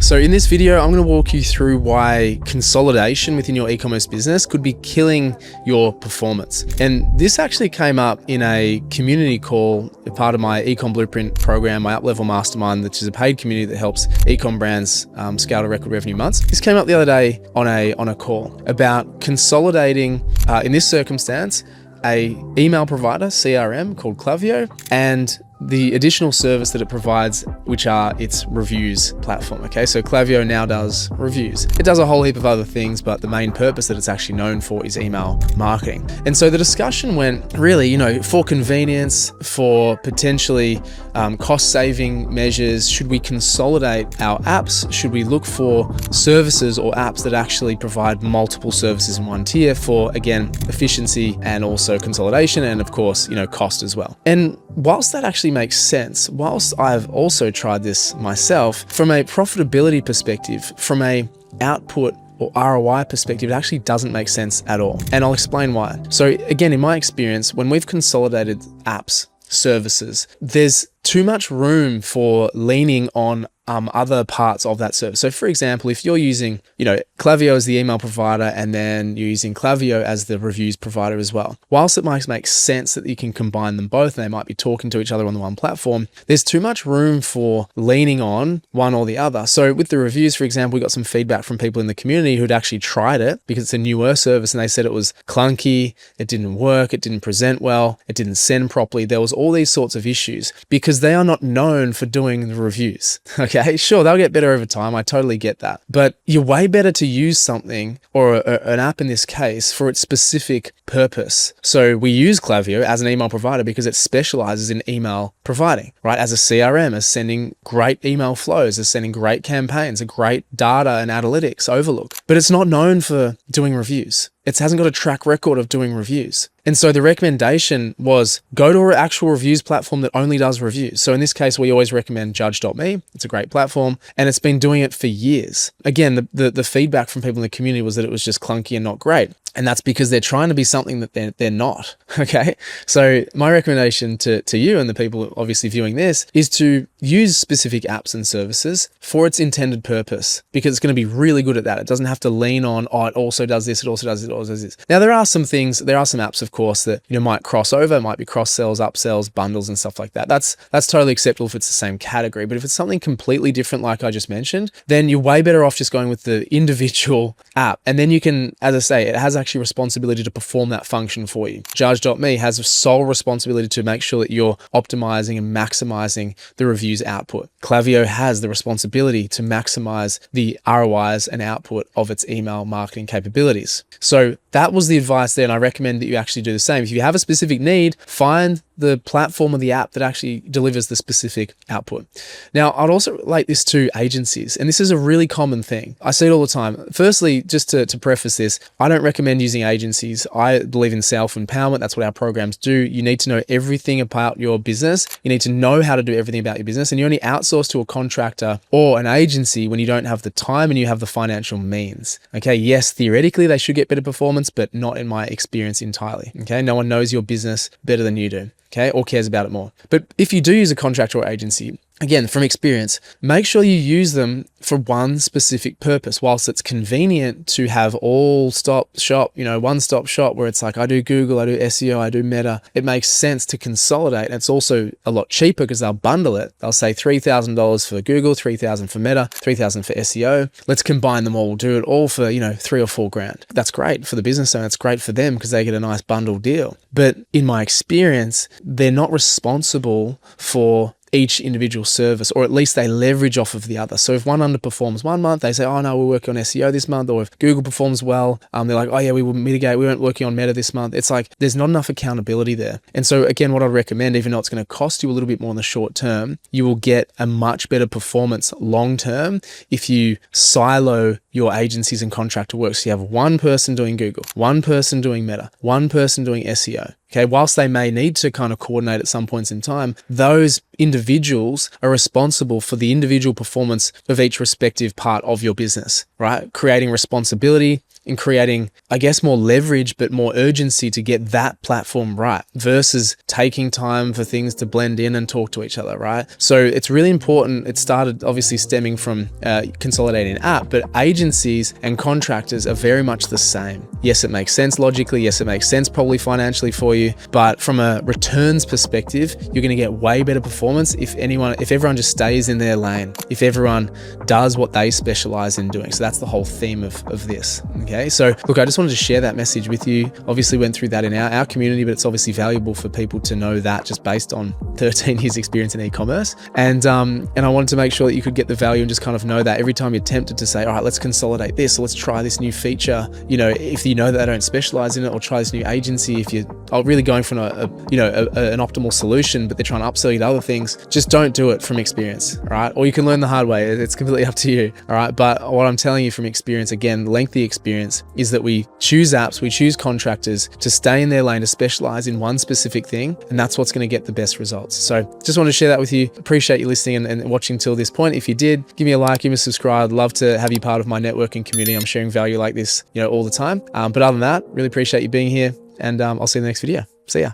So in this video, I'm going to walk you through why consolidation within your e-commerce business could be killing your performance. And this actually came up in a community call, part of my Ecom Blueprint program, my Up-Level Mastermind, which is a paid community that helps e-com brands scale to record revenue months. This came up the other day on a call about consolidating, in this circumstance, a email provider, CRM, called Klaviyo, and the additional service that it provides, which are its reviews platform. Okay, so Klaviyo now does reviews. It does a whole heap of other things, but the main purpose that it's actually known for is email marketing. And so the discussion went really, for convenience, for potentially cost-saving measures, should we consolidate our apps? Should we look for services or apps that actually provide multiple services in one tier for, again, efficiency and also consolidation, and of course, cost as well. And whilst that actually makes sense, whilst I've also tried this myself, from a profitability perspective, from a output or ROI perspective, it actually doesn't make sense at all. And I'll explain why. So again, in my experience, when we've consolidated apps, services, there's too much room for leaning on other parts of that service. So for example, if you're using, Klaviyo as the email provider and then you're using Klaviyo as the reviews provider as well, whilst it might make sense that you can combine them both and they might be talking to each other on the one platform, there's too much room for leaning on one or the other. So with the reviews, for example, we got some feedback from people in the community who'd actually tried it because it's a newer service and they said it was clunky, it didn't work, it didn't present well, it didn't send properly. There was all these sorts of issues because they are not known for doing the reviews. Okay, sure, they'll get better over time. I totally get that. But you're way better to use something, or an app in this case, for its specific purpose. So we use Klaviyo as an email provider because it specializes in email providing, right? As a CRM, as sending great email flows, as sending great campaigns, a great data and analytics overlook. But it's not known for doing reviews. It hasn't got a track record of doing reviews. And so the recommendation was go to an actual reviews platform that only does reviews. So in this case, we always recommend judge.me. It's a great platform and it's been doing it for years. Again, the feedback from people in the community was that it was just clunky and not great. And that's because they're trying to be something that they're not, okay? So my recommendation to you and the people obviously viewing this is to use specific apps and services for its intended purpose, because it's going to be really good at that. It doesn't have to lean on, it also does this, it also does this, it also does this. Now, there are some apps, of course, that might cross over, might be cross-sells, upsells, bundles, and stuff like that. That's totally acceptable if it's the same category. But if it's something completely different, like I just mentioned, then you're way better off just going with the individual app. And then you can, as I say, it has actually responsibility to perform that function for you. Judge.me has a sole responsibility to make sure that you're optimizing and maximizing the reviews output. Klaviyo has the responsibility to maximize the ROIs and output of its email marketing capabilities. So that was the advice there, and I recommend that you actually do the same. If you have a specific need, find the platform or the app that actually delivers the specific output. Now, I'd also relate this to agencies, and this is a really common thing. I see it all the time. Firstly, just to preface this, I don't recommend using agencies. I believe in self-empowerment. That's what our programs do. You need to know everything about your business. You need to know how to do everything about your business, and you only outsource to a contractor or an agency when you don't have the time and you have the financial means. Okay, yes, theoretically, they should get better performance, but not in my experience entirely. Okay, no one knows your business better than you do. Okay, or cares about it more. But if you do use a contractor or agency, again, from experience, make sure you use them for one specific purpose. Whilst it's convenient to have one-stop shop where it's like, I do Google, I do SEO, I do Meta, it makes sense to consolidate. And it's also a lot cheaper because they'll bundle it. They'll say $3,000 for Google, $3,000 for Meta, $3,000 for SEO. Let's combine them all, do it all for, $3 or $4 grand. That's great for the business owner. It's great for them because they get a nice bundle deal. But in my experience, they're not responsible for each individual service, or at least they leverage off of the other. So if one underperforms one month, they say, oh no, we're working on SEO this month. Or if Google performs well, they're like, oh yeah, we will mitigate. We weren't working on Meta this month. It's like, there's not enough accountability there. And so again, what I'd recommend, even though it's going to cost you a little bit more in the short term, you will get a much better performance long term if you silo your agencies and contractor work. So you have one person doing Google, one person doing Meta, one person doing SEO. Okay, whilst they may need to kind of coordinate at some points in time, those individuals are responsible for the individual performance of each respective part of your business, right? Creating responsibility, in creating, I guess, more leverage, but more urgency to get that platform right versus taking time for things to blend in and talk to each other, right? So it's really important. It started obviously stemming from consolidating an app, but agencies and contractors are very much the same. Yes, it makes sense logically. Yes, it makes sense probably financially for you, but from a returns perspective, you're going to get way better performance if everyone just stays in their lane, if everyone does what they specialize in doing. So that's the whole theme of this. Okay. So look, I just wanted to share that message with you. Obviously went through that in our community, but it's obviously valuable for people to know that just based on 13 years experience in e-commerce. And I wanted to make sure that you could get the value and just kind of know that every time you're tempted to say, all right, let's consolidate this, or let's try this new feature, if you know that they don't specialize in it, or try this new agency, if you're really going for an optimal solution, but they're trying to upsell you to other things, just don't do it from experience, all right? Or you can learn the hard way. It's completely up to you, all right? But what I'm telling you from experience, again, lengthy experience, is that we choose apps, we choose contractors to stay in their lane, to specialize in one specific thing, and that's what's going to get the best results. So just want to share that with you. Appreciate you listening and watching till this point. If you did, give me a like, give me a subscribe. I'd love to have you part of my networking community. I'm sharing value like this, all the time. But other than that, really appreciate you being here, and I'll see you in the next video. See ya.